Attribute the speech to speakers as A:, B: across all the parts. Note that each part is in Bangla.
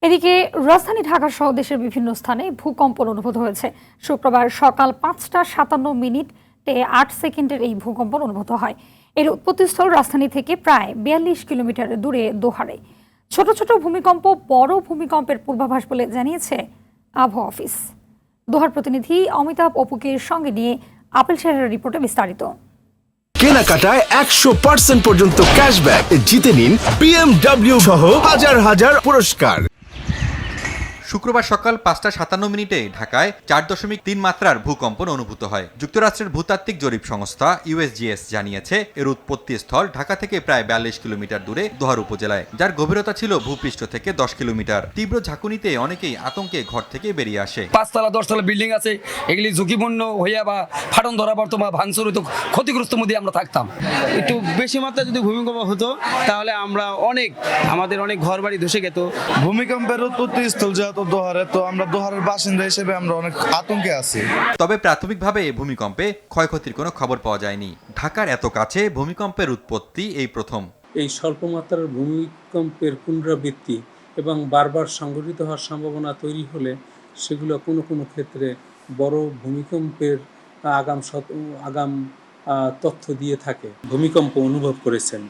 A: এদিকে রাজধানী ঢাকা সহ দেশের বিভিন্ন স্থানে ভূকম্পন অনুভূত হয়েছে। শুক্রবার সকাল ৫টা ৫৭ মিনিটে ৮ সেকেন্ডের এই ভূকম্পন অনুভূত হয়। এর উৎপত্তিস্থল রাজধানী থেকে প্রায় ৪২ কিলোমিটার দূরে দোহারে। ছোট ছোট ভূমিকম্প বড় ভূমিকম্পের পূর্বাভাস বলে জানিয়েছে আবহাওয়া অফিস। দোহার প্রতিনিধি অমিতাভ অপুকে সঙ্গে নিয়ে আপেল শেয়ারের রিপোর্টে বিস্তারিত।
B: কেনাকাটায় ১০০% পর্যন্ত ক্যাশব্যাক জিতে নিন BMD সহ হাজার হাজার পুরস্কার।
C: শুক্রবার সকাল ৫টা ৫৭ মিনিটে ঢাকায় ৪.৩ মাত্রার ভূকম্পন অনুভূত হয়। যুক্তরাষ্ট্রের ভূতাত্ত্বিক জরিপ সংস্থা USGS জানিয়েছে এর উৎপত্তি স্থল ঢাকা থেকে প্রায় ৪২ কিলোমিটার দূরে দোহার উপজেলায়, যার গভীরতা ছিল ভূপৃষ্ঠ থেকে ১০ কিলোমিটার। তীব্র ঝাঁকুনিতে অনেকেই আতঙ্কে ঘর থেকে বেরিয়ে আসে।
D: ৫তলা ১০তলা বিল্ডিং আছে, এগুলি ঝুঁকিপূর্ণ হইয়া বা ফাটন ধরা পড়তো বা ভাঙচুর হতো, ক্ষতিগ্রস্ত মধ্যে আমরা থাকতাম।
E: একটু বেশি মাত্রায় যদি ভূমিকম্প হতো তাহলে আমাদের অনেক ঘর বাড়ি ধসে যেত।
F: ভূমিকম্পের উৎপত্তি স্থল যেহেতু দোহারে, তো আমরা দোহারের বাসিন্দা হিসেবে আমরা অনেক আতঙ্কে আছি।
C: তবে প্রাথমিকভাবে ভূমিকম্পে ক্ষয়ক্ষতির কোনো খবর পাওয়া যায়নি। ঢাকার এত কাছে ভূমিকম্পের উৎপত্তি এই প্রথম।
G: এই স্বল্পমাত্রার ভূমিকম্পের পুনরাবৃত্তি এবং বারবার সংঘটিত হওয়ার সম্ভাবনা তৈরি হলে সেগুলো কোনো কোনো ক্ষেত্রে বড় ভূমিকম্পের আগাম তথ্য দিয়ে থাকে। ভূমিকম্প অনুভব করেছেন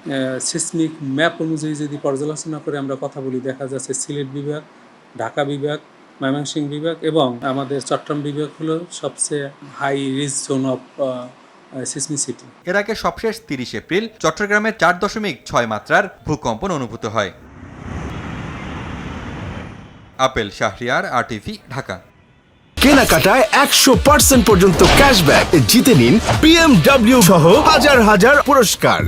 G: সিসমিক ম্যাপ অনুযায়ী যদি পর্যালোচনা করে আমরা কথা বলি, দেখা যাচ্ছে সিলেট বিভাগ, ঢাকা বিভাগ, ময়মনসিংহ বিভাগ এবং আমাদের চট্টগ্রাম বিভাগ হলো সবচেয়ে হাই রিস্ক জোন অফ সিসমিসিটি।
C: এর আগে সবশেষ ৩০ এপ্রিল চট্টগ্রামে ৪.৬ মাত্রার ভূকম্পন অনুভূত হয়। Apple Shahriar, RTV, Dhaka.
B: কেনাকাটায় ১০০% পর্যন্ত ক্যাশব্যাক জিতে নিন BMD সহ হাজার হাজার পুরস্কার।